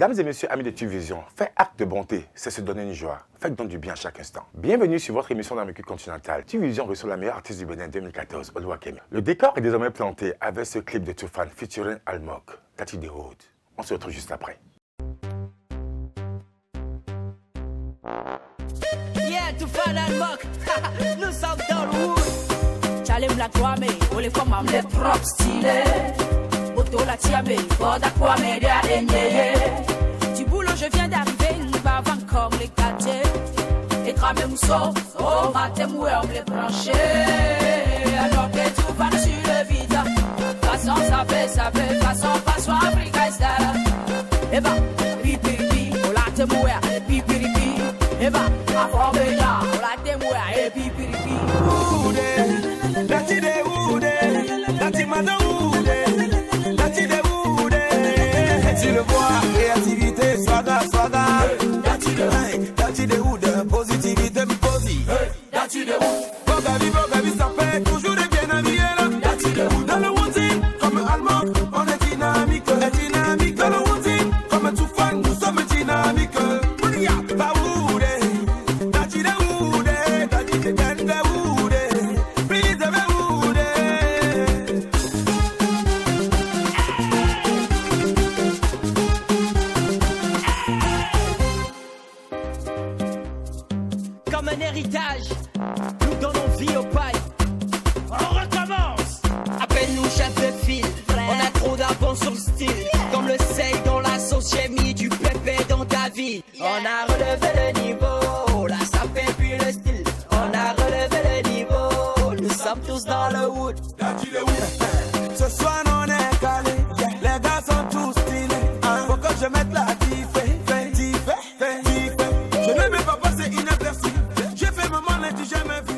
Mesdames et messieurs, amis de TVision, faire acte de bonté, c'est se donner une joie. Faites donc du bien à chaque instant. Bienvenue sur votre émission d'Amérique continentale. TVision reçoit la meilleure artiste du Bénin 2014, Oluwakemi. Le décor est désormais planté avec ce clip de Toufan featuring Almok, Tati de Road. On se retrouve juste après. Yeah, Toufan Almok, nous sommes dans le wood. Chalim la Kwame, oh les femmes les propres stylés. Boto la Tiamé, Borda Kwame, dia Enyeye. Du boulot, je viens d'arriver, nous va encore les gâter. Et cramer mousseau, oh matin, on les brancher. Alors que tout va sur le vide. Façon, ça fait, façon, Africa style. Et bah, pipi, pipi, on la te mouer, pipi, pipi. Et bah, à fort déjà, on la te mouer, et pipi, pipi. Oude, dati de oude, dati madame oude. Tu le vois, créativité, swaga, swaga. Dati de oud, positivité, posi. Dati de oud, Bogavi, ça fait toujours des bien habillés là. Dati de oud, dans le wooding, comme Almok, on est dynamique. Dans le wooding, comme Toufan, nous sommes dynamiques. Ba oude, dati de oud, dati de oud, please de oud. Comme un héritage, nous donnons vie au paille. On recommence. Appelle-nous chef de file. On a trop d'avance sur le style. Comme le sel dans la sauce, j'ai mis du pépé dans ta vie. On a relevé le niveau, là ça fait plus le style. On a relevé le niveau, nous sommes tous dans le wood. Ce soir on est calé, les gars sont tous stylés. Faut que je mette la diffé. Je ne vais pas passer inaperçu. J'ai fait maman n'ai-tu jamais vu.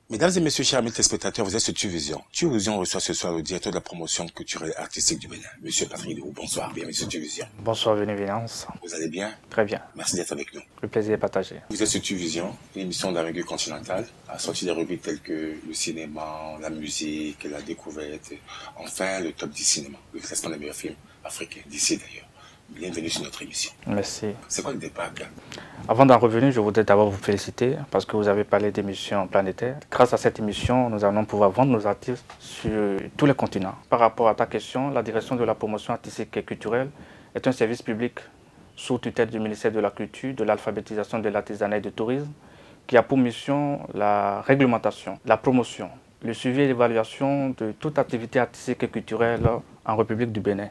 Mesdames et messieurs, chers amis téléspectateurs, vous êtes sur TVision. TVision reçoit ce soir le directeur de la promotion culturelle et artistique du Bénin, Monsieur Patrick Leroux. Bonsoir, bienvenue sur TVision. Bonsoir, Bénévolence. Vous allez bien? Très bien. Merci d'être avec nous. Le plaisir est partagé. Vous êtes sur TVision, une émission d'Amérique continentale, a sorti des revues telles que le cinéma, la musique, la découverte, enfin le top 10 cinéma, le classement des meilleurs films africains, d'ici d'ailleurs. Bienvenue sur notre émission. Merci. C'est quoi le départ là? Avant d'en revenir, je voudrais d'abord vous féliciter parce que vous avez parlé d'émissions planétaires. Grâce à cette émission, nous allons pouvoir vendre nos artistes sur tous les continents. Par rapport à ta question, la direction de la promotion artistique et culturelle est un service public sous tutelle du ministère de la Culture, de l'alphabétisation, de l'artisanat et du tourisme qui a pour mission la réglementation, la promotion, le suivi et l'évaluation de toute activité artistique et culturelle en République du Bénin.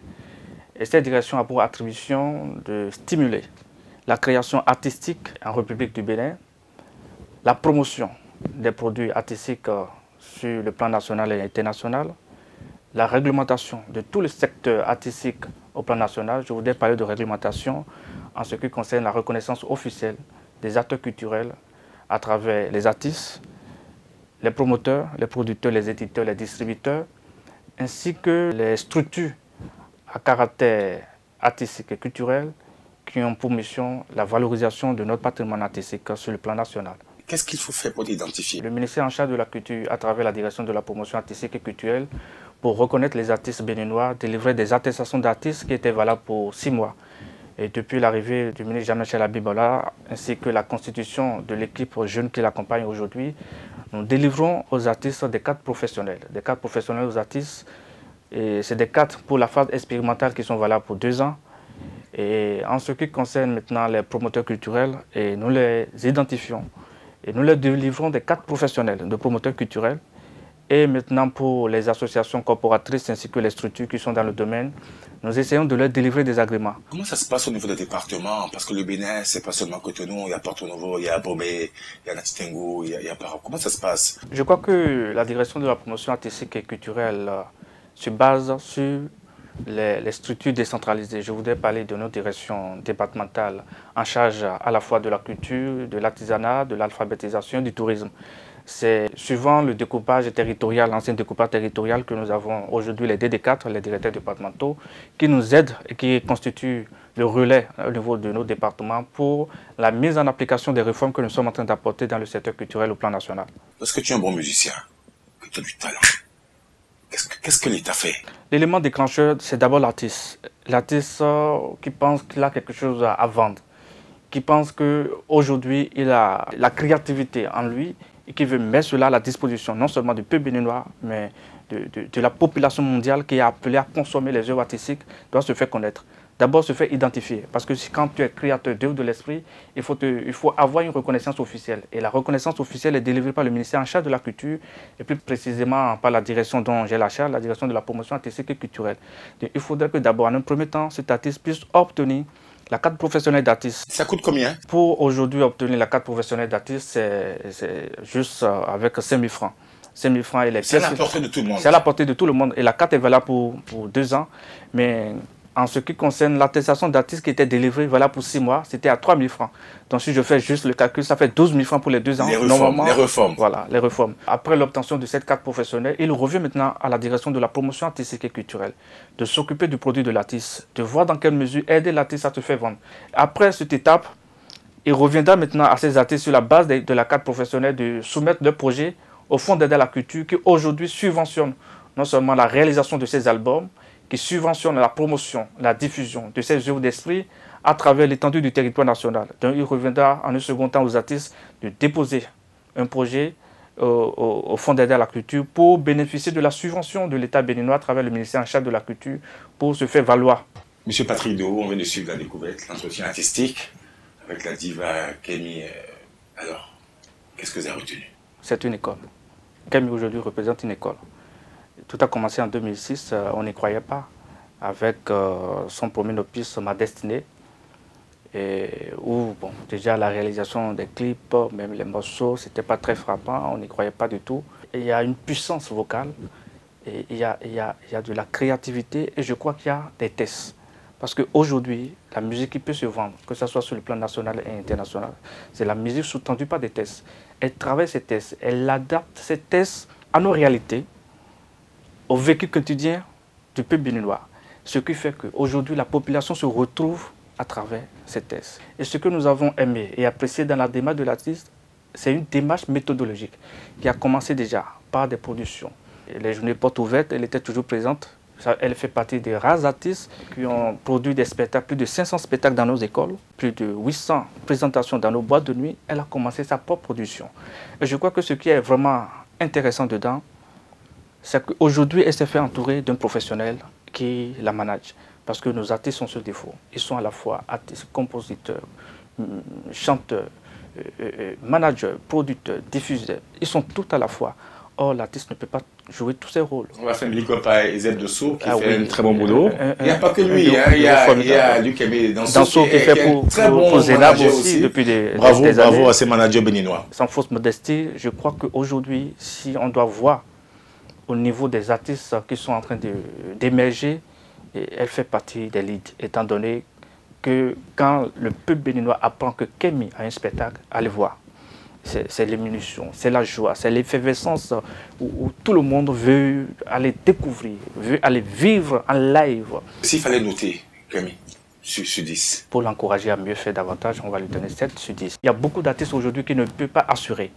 Et cette direction a pour attribution de stimuler la création artistique en République du Bénin, la promotion des produits artistiques sur le plan national et international, la réglementation de tous les secteurs artistiques au plan national. Je voudrais parler de réglementation en ce qui concerne la reconnaissance officielle des acteurs culturels à travers les artistes, les promoteurs, les producteurs, les éditeurs, les distributeurs, ainsi que les structures à caractère artistique et culturel qui ont pour mission la valorisation de notre patrimoine artistique sur le plan national. Qu'est-ce qu'il faut faire pour l'identifier? Le ministère en charge de la culture, à travers la direction de la promotion artistique et culturelle, pour reconnaître les artistes béninois, délivrer des attestations d'artistes qui étaient valables pour 6 mois. Et depuis l'arrivée du ministre Jean-Michel Abibola, ainsi que la constitution de l'équipe jeune qui l'accompagne aujourd'hui, nous délivrons aux artistes des cartes professionnelles. Des cartes professionnelles aux artistes. Et c'est des cartes pour la phase expérimentale qui sont valables pour 2 ans. Et en ce qui concerne maintenant les promoteurs culturels, et nous les identifions et nous leur délivrons des cartes professionnelles de promoteurs culturels. Et maintenant pour les associations corporatrices ainsi que les structures qui sont dans le domaine, nous essayons de leur délivrer des agréments. Comment ça se passe au niveau des départements? Parce que le Bénin, c'est pas seulement Cotonou, il y a Porto Novo, il y a Bomé, il y a Natingo, il y a Paro. Comment ça se passe? Je crois que la direction de la promotion artistique et culturelle se base sur les structures décentralisées. Je voudrais parler de nos directions départementales en charge à la fois de la culture, de l'artisanat, de l'alphabétisation et du tourisme. C'est suivant le découpage territorial, l'ancien découpage territorial que nous avons aujourd'hui, les DD4, les directeurs départementaux, qui nous aident et qui constituent le relais au niveau de nos départements pour la mise en application des réformes que nous sommes en train d'apporter dans le secteur culturel au plan national. Parce que tu es un bon musicien, que tu as du talent, Qu'est-ce que l'État fait? L'élément déclencheur, c'est d'abord l'artiste. L'artiste qui pense qu'il a quelque chose à vendre, qui pense qu'aujourd'hui, il a la créativité en lui et qui veut mettre cela à la disposition non seulement du peuple béninois, mais de la population mondiale qui est appelée à consommer les œuvres artistiques, doit se faire connaître. D'abord se faire identifier, parce que quand tu es créateur d'œuvres de l'esprit, il faut avoir une reconnaissance officielle. Et la reconnaissance officielle est délivrée par le ministère en charge de la culture, et plus précisément par la direction dont j'ai la charge, la direction de la promotion artistique et culturelle. Donc, il faudrait que d'abord, en un premier temps, cet artiste puisse obtenir la carte professionnelle d'artiste. Ça coûte combien? Pour aujourd'hui obtenir la carte professionnelle d'artiste, c'est juste avec 5 000 francs. 5 000 francs et les pièces. C'est à la portée de tout le monde. C'est à la portée de tout le monde. Et la carte est valable pour 2 ans. Mais en ce qui concerne l'attestation d'artiste qui était délivrée, voilà pour 6 mois, c'était à 3 000 francs. Donc si je fais juste le calcul, ça fait 12 000 francs pour les 2 ans. Les réformes. Voilà, les réformes. Après l'obtention de cette carte professionnelle, il revient maintenant à la direction de la promotion artistique et culturelle, de s'occuper du produit de l'artiste, de voir dans quelle mesure aider l'artiste à se faire vendre. Après cette étape, il reviendra maintenant à ces artistes sur la base de la carte professionnelle de soumettre leur projet au Fonds d'aide à la culture qui aujourd'hui subventionne non seulement la réalisation de ces albums, qui subventionne la promotion, la diffusion de ces œuvres d'esprit à travers l'étendue du territoire national. Donc il reviendra en un second temps aux artistes de déposer un projet au Fonds d'aide à la culture pour bénéficier de la subvention de l'État béninois à travers le ministère en charge de la culture pour se faire valoir. Monsieur Patrick Dehaut, on vient de suivre la découverte, l'entretien artistique avec la diva Kémy. Alors, qu'est-ce que vous avez retenu? C'est une école. Kémy aujourd'hui représente une école. Tout a commencé en 2006, on n'y croyait pas, avec son premier opus, Ma Destinée, et où bon, déjà la réalisation des clips, même les morceaux, c'était pas très frappant, on n'y croyait pas du tout. Et il y a une puissance vocale, et il y a de la créativité, et je crois qu'il y a des tests. Parce qu'aujourd'hui, la musique qui peut se vendre, que ce soit sur le plan national et international, c'est la musique sous-tendue par des tests. Elle travaille ces tests, elle adapte ces tests à nos réalités, au vécu quotidien du peuple béninois. Ce qui fait qu'aujourd'hui, la population se retrouve à travers ces tests. Et ce que nous avons aimé et apprécié dans la démarche de l'artiste, c'est une démarche méthodologique qui a commencé déjà par des productions. Et les journées portes ouvertes, elle était toujours présente. Elle fait partie des rares artistes qui ont produit des spectacles, plus de 500 spectacles dans nos écoles, plus de 800 présentations dans nos boîtes de nuit. Elle a commencé sa propre production. Et je crois que ce qui est vraiment intéressant dedans, c'est qu'aujourd'hui, elle s'est fait entourer d'un professionnel qui la manage. Parce que nos artistes ont ce défaut. Ils sont à la fois artistes, compositeurs, chanteurs, managers, producteurs, diffuseurs. Ils sont tout à la fois. Or, l'artiste ne peut pas jouer tous ses rôles. On va faire Milikopa et Zeb Dessau qui fait un très bon boulot. Il n'y a pas que lui, il y a Luc Aimé Danso qui fait pour Zénab aussi depuis des années. Bravo à ces managers béninois. Sans fausse modestie, je crois qu'aujourd'hui, si on doit voir au niveau des artistes qui sont en train d'émerger, elle fait partie des leads, étant donné que quand le peuple béninois apprend que Kémy a un spectacle, allez voir. C'est l'émulsion, c'est la joie, c'est l'effervescence où tout le monde veut aller découvrir, veut aller vivre en live. S'il fallait noter Kémy sur 10. Pour l'encourager à mieux faire davantage, on va lui donner 7 sur 10. Il y a beaucoup d'artistes aujourd'hui qui ne peuvent pas assurer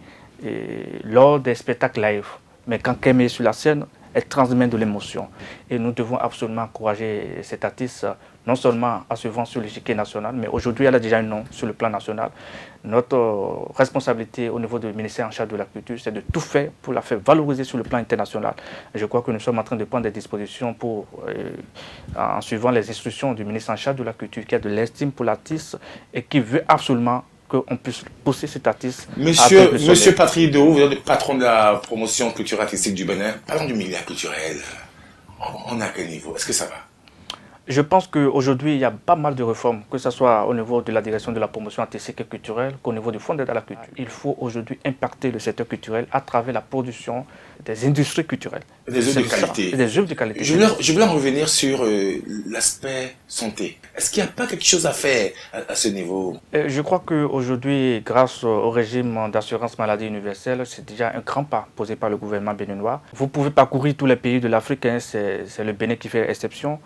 lors des spectacles live. Mais quand Kémy est sur la scène, elle transmet de l'émotion. Et nous devons absolument encourager cet artiste, non seulement à se vendre sur l'échiquier national, mais aujourd'hui, elle a déjà un nom sur le plan national. Notre responsabilité au niveau du ministère en charge de la culture, c'est de tout faire pour la faire valoriser sur le plan international. Et je crois que nous sommes en train de prendre des dispositions pour, en suivant les instructions du ministre en charge de la culture, qui a de l'estime pour l'artiste et qui veut absolument qu'on puisse pousser cet artiste. Monsieur Patrick Dehaut, vous êtes le patron de la promotion culturelle artistique du Bénin. Parlons du milieu culturel. On est à quel niveau? Est-ce que ça va? Je pense qu'aujourd'hui, il y a pas mal de réformes, que ce soit au niveau de la direction de la promotion artistique et culturelle, qu'au niveau du Fonds d'aide à la culture. Il faut aujourd'hui impacter le secteur culturel à travers la production des industries culturelles. Des œuvres de qualité. Des œuvres de qualité. Je voulais en revenir sur l'aspect santé. Est-ce qu'il n'y a pas quelque chose à faire à ce niveau? Je crois qu'aujourd'hui, grâce au régime d'assurance maladie universelle, c'est déjà un grand pas posé par le gouvernement béninois. Vous pouvez parcourir tous les pays de l'Afrique, hein, c'est le Bénin qui fait exception.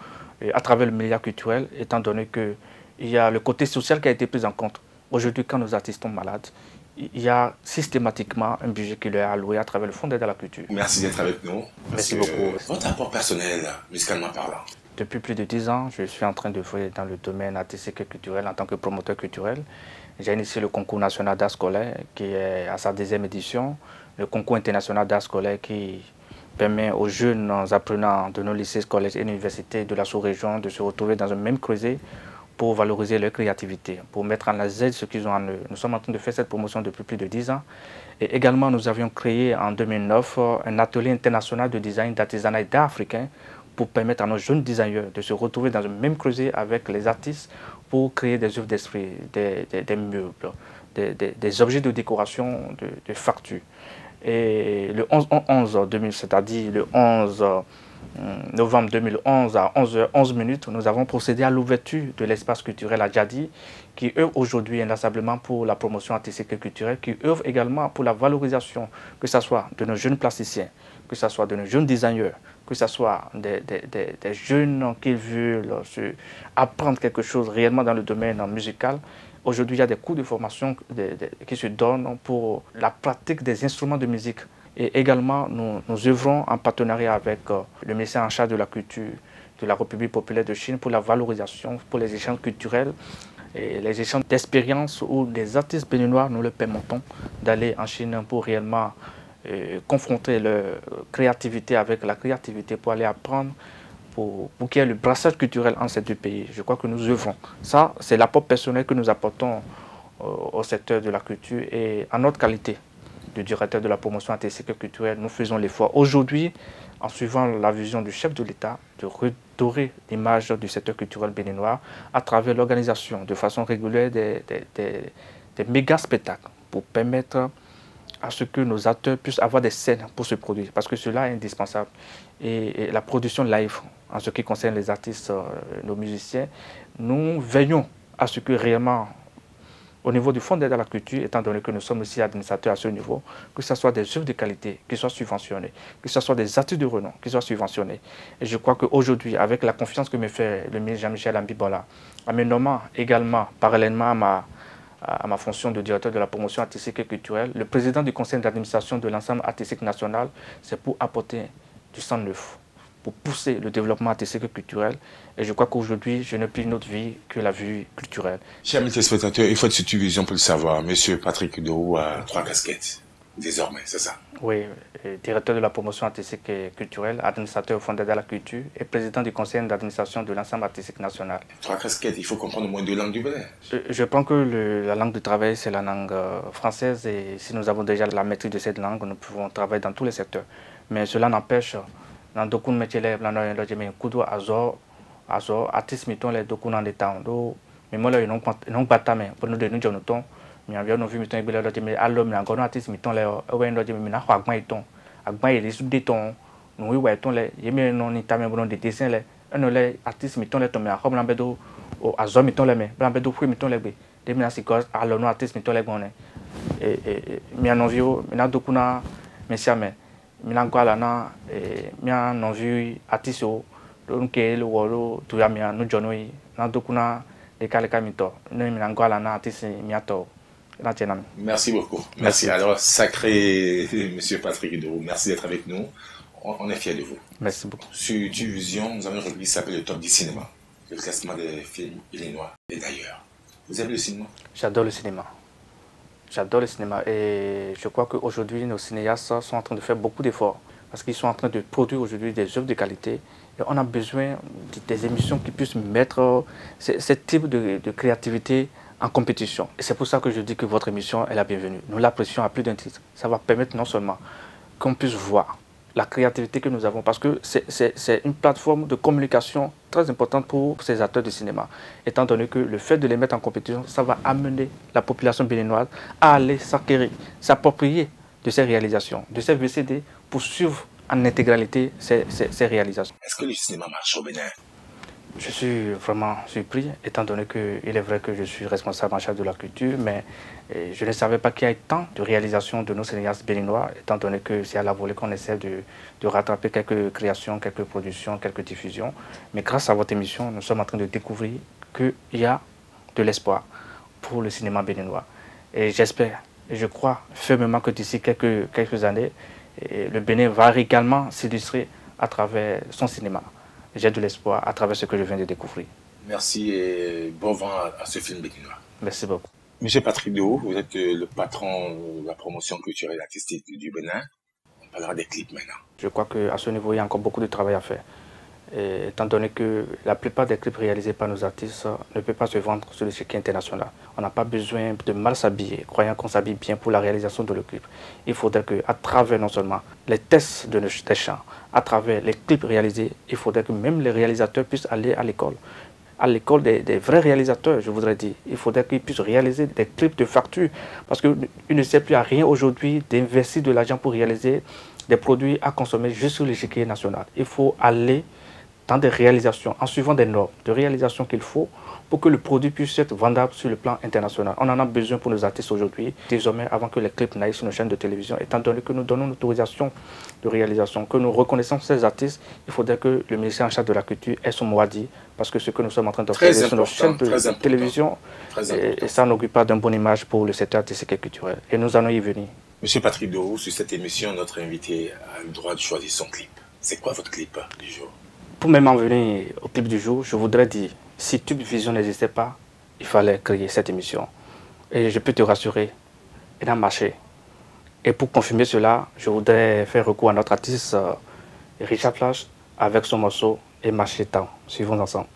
À travers le milieu culturel, étant donné qu'il y a le côté social qui a été pris en compte. Aujourd'hui, quand nos artistes sont malades, il y a systématiquement un budget qui leur est alloué à travers le Fonds d'aide à la culture. Merci d'être avec nous. Merci beaucoup. Votre apport personnel, musicalement parlant? Depuis plus de 10 ans, je suis en train de voyer dans le domaine artistique et culturel en tant que promoteur culturel. J'ai initié le concours national d'art scolaire qui est à sa 2e édition, le concours international d'art scolaire qui permet aux jeunes apprenants de nos lycées, collèges et universités de la sous-région de se retrouver dans un même creuset pour valoriser leur créativité, pour mettre en aise ce qu'ils ont en eux. Nous sommes en train de faire cette promotion depuis plus de 10 ans. Et également, nous avions créé en 2009 un atelier international de design, d'artisanat et d'art africain pour permettre à nos jeunes designers de se retrouver dans un même creuset avec les artistes pour créer des œuvres d'esprit, des meubles, des objets de décoration, de factures. Et le 11-11-2000, c'est-à-dire le 11 novembre 2011 à 11h11, nous avons procédé à l'ouverture de l'espace culturel à Djadi, qui œuvre aujourd'hui inlassablement pour la promotion artistique et culturelle, qui œuvre également pour la valorisation, que ce soit de nos jeunes plasticiens, que ce soit de nos jeunes designers, que ce soit des jeunes qui veulent apprendre quelque chose réellement dans le domaine musical. Aujourd'hui, il y a des cours de formation qui se donnent pour la pratique des instruments de musique. Et également, nous œuvrons en partenariat avec le ministère en charge de la culture de la République populaire de Chine pour la valorisation, pour les échanges culturels et les échanges d'expériences où les artistes béninois, nous leur permettons d'aller en Chine pour réellement confronter leur créativité avec la créativité pour aller apprendre, pour qu'il y ait le brassage culturel entre ces deux pays. Je crois que nous œuvrons. Ça, c'est l'apport personnel que nous apportons au secteur de la culture et en notre qualité de directeur de la promotion artistique et culturelle, nous faisons l'effort aujourd'hui, en suivant la vision du chef de l'État, de redorer l'image du secteur culturel béninois à travers l'organisation de façon régulière des méga spectacles pour permettre à ce que nos acteurs puissent avoir des scènes pour se produire, parce que cela est indispensable. Et la production live, en ce qui concerne les artistes, nos musiciens, nous veillons à ce que réellement, au niveau du Fonds d'aide à la culture, étant donné que nous sommes aussi administrateurs à ce niveau, que ce soit des œuvres de qualité qui soient subventionnées, que ce soit des artistes de renom qui soient subventionnés. Et je crois qu'aujourd'hui, avec la confiance que me fait le ministre Jean-Michel Ambibola, en me nommant également, parallèlement à ma fonction de directeur de la promotion artistique et culturelle, le président du conseil d'administration de l'ensemble artistique national, c'est pour apporter du sang neuf, pour pousser le développement artistique et culturel. Et je crois qu'aujourd'hui, je n'ai plus une autre vie que la vie culturelle. Chers amis téléspectateurs, il faut être sur Vision pour le savoir. Monsieur Patrick Udohou a 3 casquettes, désormais, c'est ça? Oui, directeur de la promotion artistique et culturelle, administrateur au Fonds d'aide à la culture et président du conseil d'administration de l'ensemble artistique national. 3 casquettes, il faut comprendre au moins 2 langues du Bénin. Je pense que la langue de travail, c'est la langue française, et si nous avons déjà la maîtrise de cette langue, nous pouvons travailler dans tous les secteurs. Mais cela n'empêche, dans beaucoup de métiers, artistes mettons les documents dans les temps. Mais moi, ils n'ont pas ta main pour nous donner du temps. Mais on vient nous vu mettons les documents à l'homme, encore un artiste mettons les documents, mais n'a pas agmaïton, agmaï les sous-détons. Nous oui ton les, yémi non ni ta main pour des dessins les, un les artistes mettons les tombés à comme l'ambedo, au azom mettons les mains, l'ambedo fruit mettons les bé. Des menaces qui causent à l'homme artiste mettons les bonnes. Et mais en envio, mais n'a documents, mais si mais encore là na, mais en envio artiste donc le wolo tu as mis nous jonoi na documents les calécamito, nous mais encore là na artiste miato. Merci beaucoup. Merci. Alors, sacré Monsieur Patrick Udohou, merci d'être avec nous. On est fiers de vous. Merci beaucoup. Sur Vision, nous avons une rubrique qui s'appelle le Top du cinéma, le classement des films illinois et d'ailleurs. Vous aimez le cinéma? J'adore le cinéma. J'adore le cinéma et je crois qu'aujourd'hui, nos cinéastes sont en train de faire beaucoup d'efforts parce qu'ils sont en train de produire aujourd'hui des œuvres de qualité. Et on a besoin des émissions qui puissent mettre ce type de créativité en compétition. Et c'est pour ça que je dis que votre émission est la bienvenue. Nous l'apprécions à plus d'un titre. Ça va permettre non seulement qu'on puisse voir la créativité que nous avons, parce que c'est une plateforme de communication très importante pour ces acteurs de cinéma, étant donné que le fait de les mettre en compétition, ça va amener la population béninoise à aller s'acquérir, s'approprier de ces réalisations, de ces VCD, pour suivre en intégralité ces réalisations. Est-ce que le cinéma marche au Bénin? Je suis vraiment surpris, étant donné qu'il est vrai que je suis responsable en charge de la culture, mais je ne savais pas qu'il y ait tant de réalisations de nos cinéastes béninois, étant donné que c'est à la volée qu'on essaie de rattraper quelques créations, quelques productions, quelques diffusions. Mais grâce à votre émission, nous sommes en train de découvrir qu'il y a de l'espoir pour le cinéma béninois. Et j'espère Et je crois fermement que d'ici quelques années, le Bénin va également s'illustrer à travers son cinéma. J'ai de l'espoir à travers ce que je viens de découvrir. Merci et bon vent à ce film béninois. Merci beaucoup. Monsieur Patrick Dehaut, vous êtes le patron de la promotion culturelle et artistique du Bénin. On parlera des clips maintenant. Je crois qu'à ce niveau, il y a encore beaucoup de travail à faire. Et étant donné que la plupart des clips réalisés par nos artistes ne peuvent pas se vendre sur l'échiquier international. On n'a pas besoin de mal s'habiller, croyant qu'on s'habille bien pour la réalisation de le clip. Il faudrait qu'à travers non seulement les tests des chants, à travers les clips réalisés, il faudrait que même les réalisateurs puissent aller à l'école des vrais réalisateurs, je voudrais dire. Il faudrait qu'ils puissent réaliser des clips de facture, parce qu'il ne sert plus à rien aujourd'hui d'investir de l'argent pour réaliser des produits à consommer juste sur l'échiquier national. Il faut aller dans des réalisations, en suivant des normes de réalisation qu'il faut pour que le produit puisse être vendable sur le plan international. On en a besoin pour nos artistes aujourd'hui, désormais avant que les clips n'aillent sur nos chaînes de télévision, étant donné que nous donnons l'autorisation de réalisation, que nous reconnaissons ces artistes, il faudrait que le ministère en charge de la culture ait son mot à dire, parce que ce que nous sommes en train de faire sur nos chaînes de télévision, et ça n'augure pas d'une bonne image pour le secteur artistique et culturel. Et nous allons y venir. Monsieur Patrick Dehaut, sur cette émission, notre invité a le droit de choisir son clip. C'est quoi votre clip du jour? Pour même en venir au clip du jour, je voudrais dire, si Tube Vision n'existait pas, il fallait créer cette émission. Et je peux te rassurer, elle a marché. Et pour confirmer cela, je voudrais faire recours à notre artiste Richard Flash avec son morceau Et marcher tant. Suivons ensemble.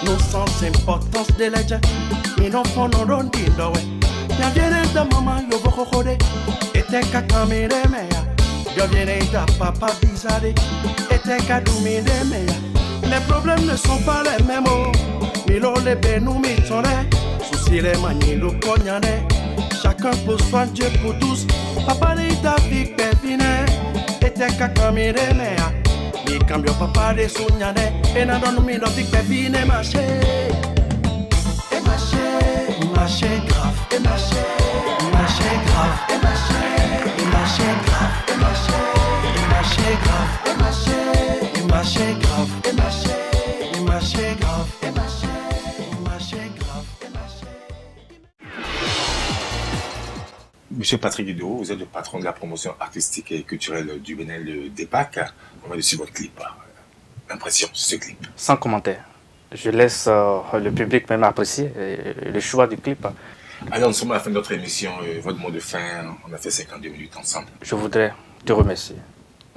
Non sans importance de l'âge, mais non font non don dindo we. Ya viene da mama yo boko kode, ete ka kamere meya. Yo viene da papa bizarre, ete ka dumine meya. Les problèmes ne sont pas les mêmes, milo le benou mitore, souci les manilo cognane. Chacun pour soi, Dieu pour tous. Papa ni ta vie pépine, ete ka kamere meya. Mi cambio papà de sognare e non mi do pic pepine marché grave et marché grave et marché grave et marché grave et marché grave et marché grave et marché grave et marché. Monsieur Patrick Dehaut, vous êtes le patron de la promotion artistique et culturelle du Bénin, le DEPAC. On va suivre votre clip. Impression sur ce clip. Sans commentaire. Je laisse le public même apprécier le choix du clip. Alors, nous sommes à la fin de notre émission. Votre mot de fin, on a fait 52 minutes ensemble. Je voudrais te remercier.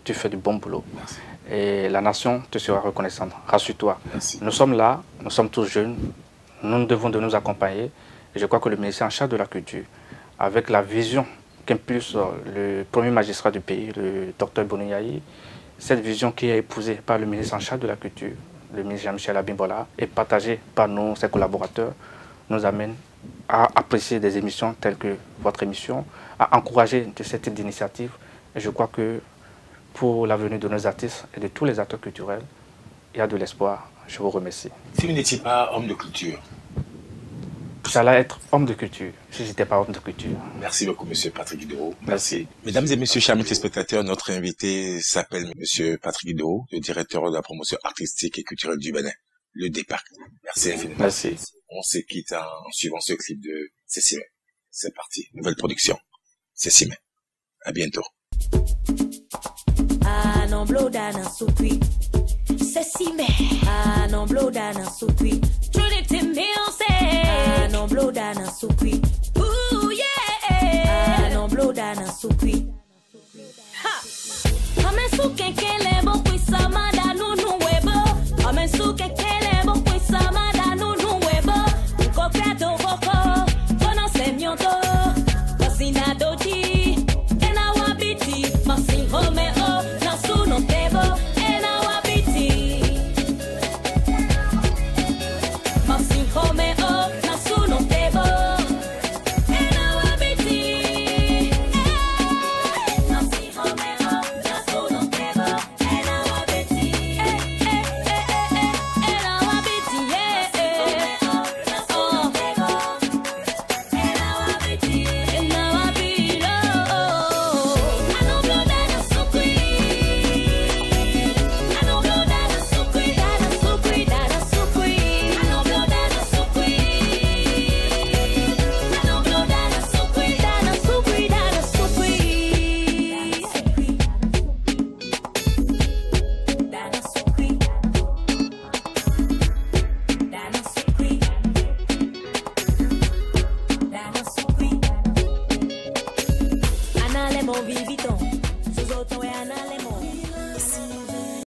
Tu fais du bon boulot. Merci. Et la nation te sera reconnaissante. Rassure-toi. Merci. Nous sommes là, nous sommes tous jeunes. Nous devons de nous accompagner. Et je crois que le ministère en charge de la culture, avec la vision qu'impulse le premier magistrat du pays, le docteur Bouniaï, cette vision qui est épousée par le ministre en charge de la culture, le ministre Jean-Michel Abimbola, et partagée par nous, ses collaborateurs, nous amène à apprécier des émissions telles que votre émission, à encourager de ce type d'initiative. Et je crois que pour l'avenir de nos artistes et de tous les acteurs culturels, il y a de l'espoir. Je vous remercie. Si vous n'étiez pas homme de culture, J'allais être homme de culture, si je n'étais pas homme de culture. Merci beaucoup, monsieur Patrick Dehaut. Merci. Mesdames et messieurs, chers téléspectateurs, notre invité s'appelle monsieur Patrick Dehaut, le directeur de la promotion artistique et culturelle du Bénin, le DEPAC. Merci infiniment. Merci. On se quitte en suivant ce clip de Cécile. C'est parti. Nouvelle production. Cécile. À bientôt. Ah non, blodana soupui. Cécile. Ah non, blodana soupui. Trinity Mills. Ah non, blodana soupui. Ooh yeah. Ah non, blodana soupui. Ha. Amesu kekele bo kwisa mada nunu webo. Amesu kekele bo kwisa mada nunu webo. Kokredo boko. Kono semyoto. Kosina doji. Ena wabiti. Masi home o. Nasu no tebo. Ena wabiti. Masi home o. Nasu no tebo. Ena wabiti. Masi home o. Nasu no tebo. ale